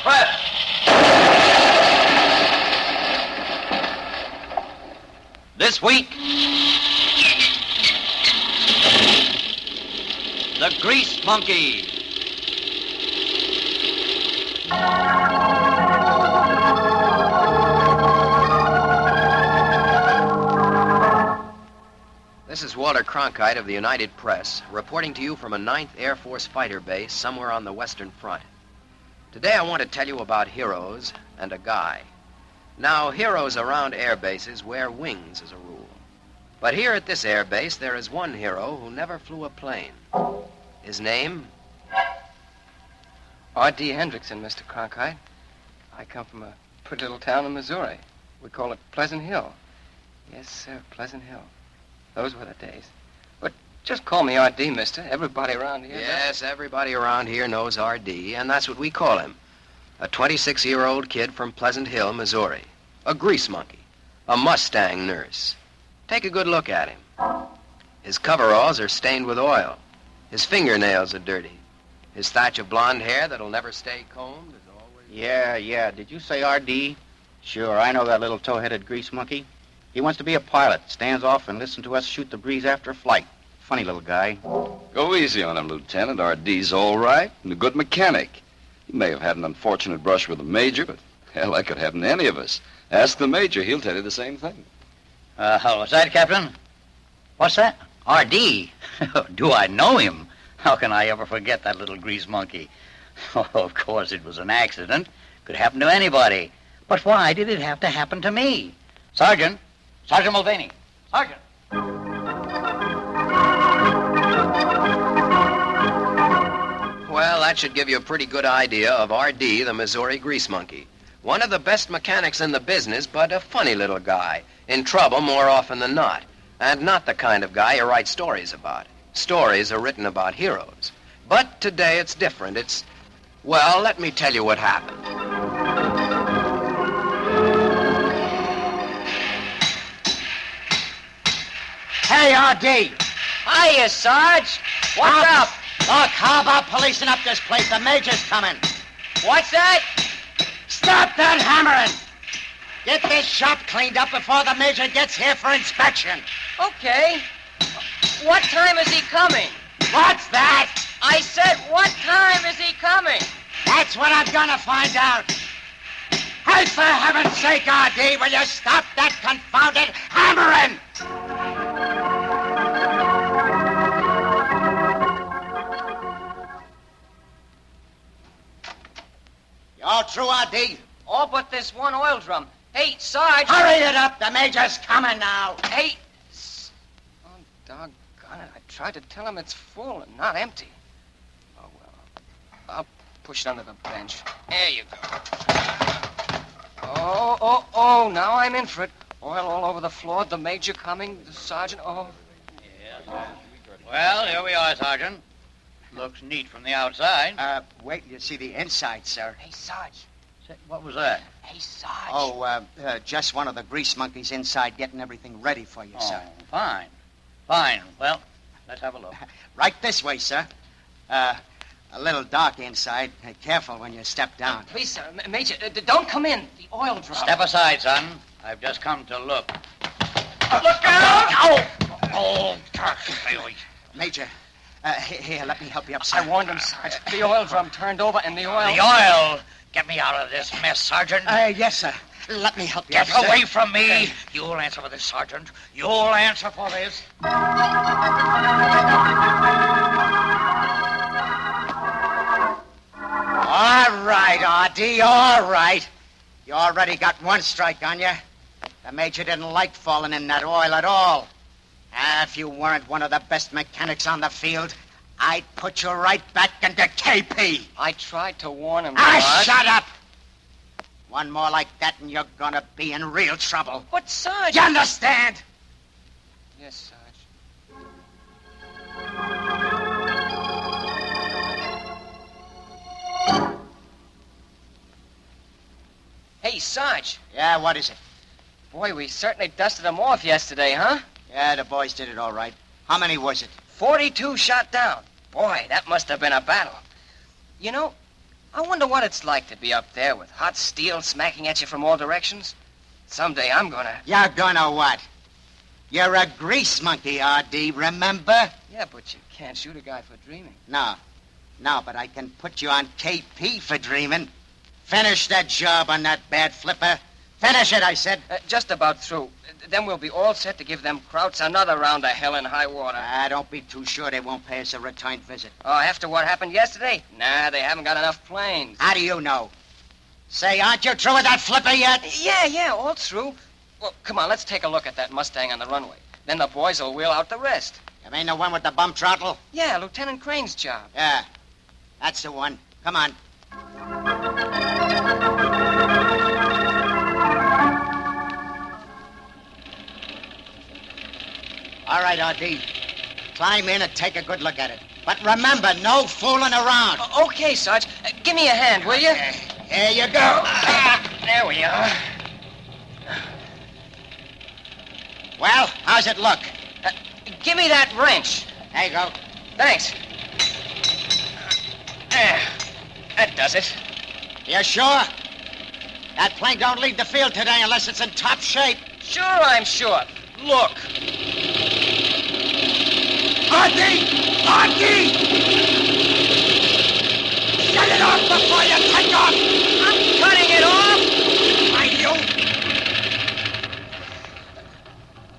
Press! This week, the Grease Monkey. This is Walter Cronkite of the United Press, reporting to you from a 9th Air Force fighter base somewhere on the Western Front. Today I want to tell you about heroes and a guy. Now, heroes around air bases wear wings as a rule. But here at this air base, there is one hero who never flew a plane. His name? R.D. Hendrickson, Mr. Cronkite. I come from a pretty little town in Missouri. We call it Pleasant Hill. Yes, sir, Pleasant Hill. Those were the days. But just call me R.D., mister. Everybody around here... Yes, everybody around here knows R.D., and that's what we call him. A 26-year-old kid from Pleasant Hill, Missouri. A grease monkey. A Mustang nurse. Take a good look at him. His coveralls are stained with oil. His fingernails are dirty. His thatch of blonde hair that'll never stay combed is always... Yeah. Did you say R.D.? Sure, I know that little tow-headed grease monkey. He wants to be a pilot, stands off and listens to us shoot the breeze after a flight. Funny little guy. Go easy on him, Lieutenant. R.D.'s all right and a good mechanic. He may have had an unfortunate brush with the Major, but, hell, that could happen to any of us. Ask the Major. He'll tell you the same thing. What's that, Captain? What's that? R.D. Do I know him? How can I ever forget that little grease monkey? Oh, of course, it was an accident. Could happen to anybody. But why did it have to happen to me? Sergeant Mulvaney. Sergeant. Well, that should give you a pretty good idea of R.D., the Missouri grease monkey. One of the best mechanics in the business, but a funny little guy. In trouble more often than not. And not the kind of guy you write stories about. Stories are written about heroes. But today it's different. Well, let me tell you what happened. Hey, R.D. Hiya, Sarge. What's up? Look, how about policing up this place? The Major's coming. What's that? Stop that hammering! Get this shop cleaned up before the Major gets here for inspection. Okay. What time is he coming? What's that? I said, what time is he coming? That's what I'm gonna find out. Hey, for heaven's sake, R.D., will you stop that confounded hammering? You're through, R.D.? All but this one oil drum. Hey, Sarge. Hurry it up. The Major's coming now. Hey. Oh, doggone it. I tried to tell him it's full and not empty. Oh, well. I'll push it under the bench. There you go. Oh, now I'm in for it. Oil all over the floor, the Major coming, the Sergeant, oh. Yes. Well, here we are, Sergeant. Looks neat from the outside. Wait till you see the inside, sir. Hey, Sarge. What was that? Hey, Sarge. Oh, just one of the grease monkeys inside getting everything ready for you, sir. Fine. Fine. Well, let's have a look. Right this way, sir. A little dark inside. Careful when you step down. Please, sir. Major, don't come in. The oil drum. Step aside, son. I've just come to look. Look out! Oh, Major, here, let me help you up, sir. I warned him, Sarge. The oil drum turned over and the oil... The oil! Get me out of this mess, Sergeant. Yes, sir. Let me help you Get up, away sir. from me. You'll answer for this, Sergeant. You'll answer for this. All right, R.D., all right. You already got one strike on you. The Major didn't like falling in that oil at all. If you weren't one of the best mechanics on the field, I'd put you right back into KP. I tried to warn him, Shut Sarge. up! One more like that and you're gonna be in real trouble. But, Sarge... You understand? Yes, Sarge. Hey, Sarge. Yeah, what is it? Boy, we certainly dusted them off yesterday, huh? Yeah, the boys did it all right. How many was it? 42 shot down. Boy, that must have been a battle. You know, I wonder what it's like to be up there with hot steel smacking at you from all directions. Someday I'm gonna... You're gonna what? You're a grease monkey, R.D., remember? Yeah, but you can't shoot a guy for dreaming. No, but I can put you on KP for dreaming. Finish that job on that bad flipper. Finish it, I said. Just about through. Then we'll be all set to give them Krauts another round of hell in high water. Don't be too sure they won't pay us a return visit. Oh, after what happened yesterday? Nah, they haven't got enough planes. How do you know? Say, aren't you through with that flipper yet? Yeah, all through. Well, come on, let's take a look at that Mustang on the runway. Then the boys will wheel out the rest. You mean the one with the bump throttle? Yeah, Lieutenant Crane's job. Yeah, that's the one. Come on. All right, R.D. Climb in and take a good look at it. But remember, no fooling around. Okay, Sarge. Give me a hand, will you? Here you go. There we are. Well, how's it look? Give me that wrench. There you go. Thanks. There. That does it. You sure? That plane don't leave the field today unless it's in top shape. Sure, I'm sure. Look. R.D. Shut it off before you take off! I'm cutting it off!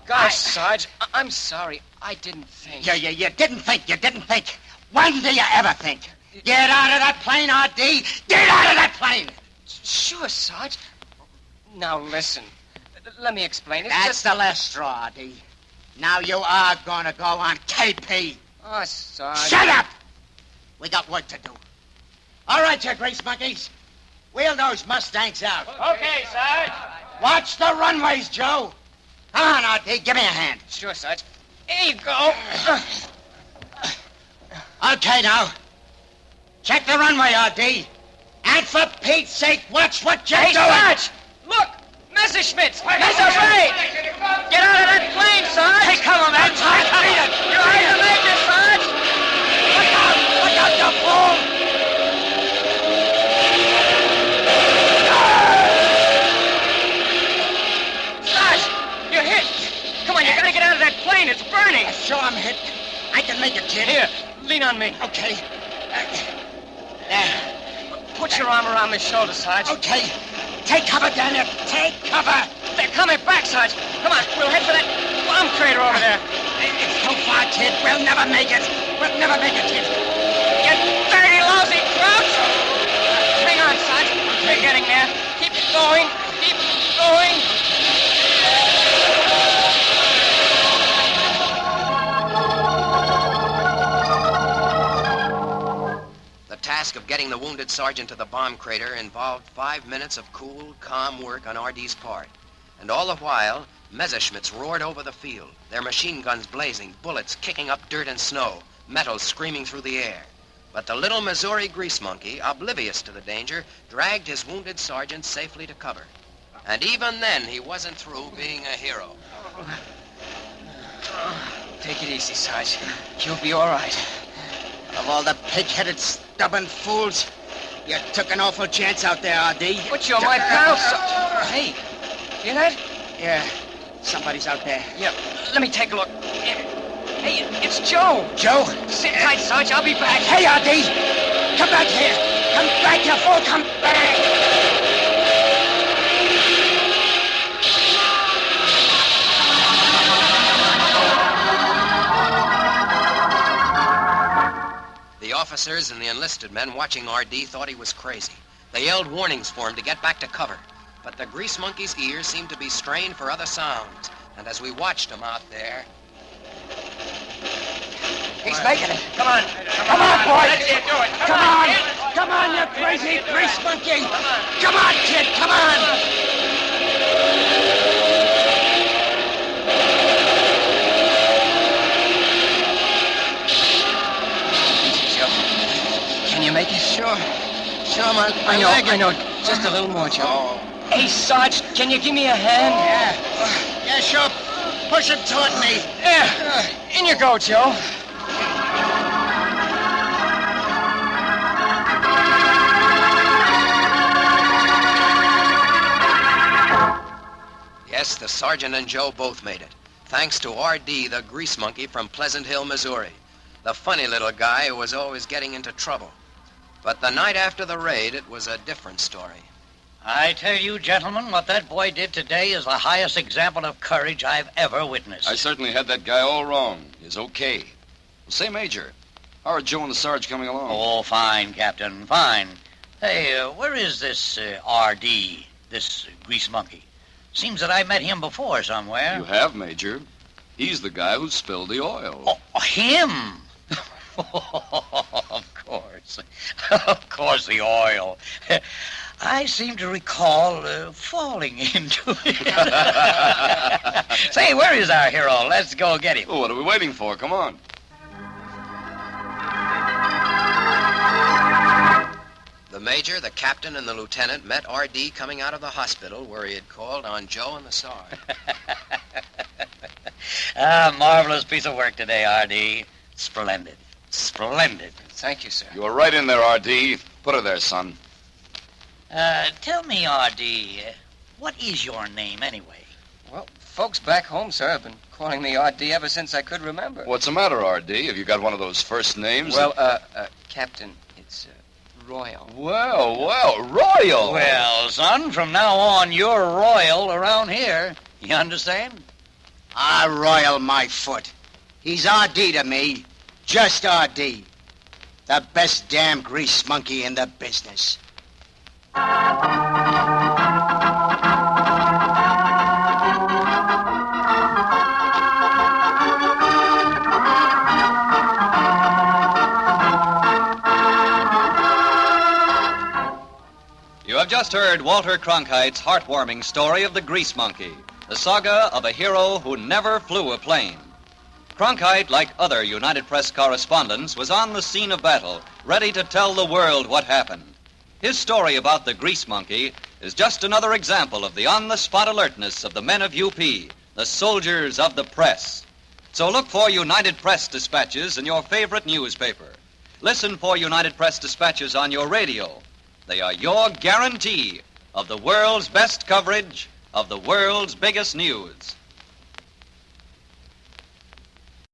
Gosh, Sarge, I'm sorry. I didn't think. You didn't think. When do you ever think? Get out of that plane, R.D. Get out of that plane! Sure, Sarge. Now, listen. Let me explain. It's That's just... the last straw, R.D. Now you are gonna go on KP. Oh, Sarge. Shut up! We got work to do. All right, you grease monkeys. Wheel those Mustangs out. Okay, Sarge. Watch the runways, Joe. Come on, R.D., give me a hand. Sure, Sarge. Here you go. Okay, now. Check the runway, R.D. And for Pete's sake, watch what you're Hey, doing. Sarge! Look! Messerschmitts! Messerschmitt! Get out of that plane, Sarge! Hey, come on, man. You're right, the Major, Sarge! Look out, you fool! Sarge! You're hit! Come on, you gotta get out of that plane. It's burning! Sure I'm hit. I can make it, kid. Here, lean on me. Okay. There. Put your arm around my shoulder, Sarge. Okay. Take cover, Daniel. Take cover. They're coming back, Sarge. Come on, we'll head for that bomb crater over there. It's too far, kid. We'll never make it. We'll never make it, kid. You dirty, lousy Krauts! Hang on, Sarge. We're getting there. Keep going. Keep going. The task of getting the wounded sergeant to the bomb crater involved 5 minutes of cool, calm work on R.D.'s part. And all the while, Messerschmitts roared over the field, their machine guns blazing, bullets kicking up dirt and snow, metal screaming through the air. But the little Missouri grease monkey, oblivious to the danger, dragged his wounded sergeant safely to cover. And even then, he wasn't through being a hero. Take it easy, Sarge. You'll be all right. Of all the pig-headed, stubborn fools, you took an awful chance out there, R.D. But you're my pal, Sarge. Hey, hear that? Yeah, somebody's out there. Yeah, let me take a look. Hey, it's Joe. Joe? Sit tight, Sarge. I'll be back. Hey, R.D. Come back here. Come back, you fool. Come back. The officers and the enlisted men watching R.D. thought he was crazy. They yelled warnings for him to get back to cover. But the grease monkey's ears seemed to be strained for other sounds. And as we watched him out there... He's making it. Come on. Come on, boy. Let's do it. Come on. Come on, you crazy grease monkey. Come on, kid. Come on. Joe, can you make it? Sure, man. I know. Just a little more, Joe. Oh. Hey, Sarge, can you give me a hand? Yeah, sure. Push him toward me. Yeah. In you go, Joe. Yes, the sergeant and Joe both made it. Thanks to R.D., the grease monkey from Pleasant Hill, Missouri. The funny little guy who was always getting into trouble. But the night after the raid, it was a different story. I tell you, gentlemen, what that boy did today is the highest example of courage I've ever witnessed. I certainly had that guy all wrong. He's okay. Well, say, Major, how are Joe and the Sarge coming along? Oh, fine, Captain, fine. Hey, where is this R.D., this grease monkey? Seems that I met him before somewhere. You have, Major. He's the guy who spilled the oil. Oh, him? Of course. Of course, the oil. I seem to recall falling into it. Say, where is our hero? Let's go get him. Well, what are we waiting for? Come on. The major, the captain, and the lieutenant met R.D. coming out of the hospital where he had called on Joe and the Sarge. Marvelous piece of work today, R.D. Splendid. Splendid. Thank you, sir. You were right in there, R.D. Put her there, son. Tell me, R.D., what is your name anyway? Well, folks back home, sir, have been calling me R.D. ever since I could remember. What's the matter, R.D.? Have you got one of those first names? Well, Captain, it's Royal. Well, Royal! Well, son, from now on, you're royal around here. You understand? I royal my foot. He's R.D. to me. Just R.D. The best damn grease monkey in the business. You have just heard Walter Cronkite's heartwarming story of the Grease Monkey, the saga of a hero who never flew a plane. Cronkite, like other United Press correspondents, was on the scene of battle, ready to tell the world what happened. His story about the Grease Monkey is just another example of the on-the-spot alertness of the men of UP, the soldiers of the press. So look for United Press dispatches in your favorite newspaper. Listen for United Press dispatches on your radio. They are your guarantee of the world's best coverage of the world's biggest news.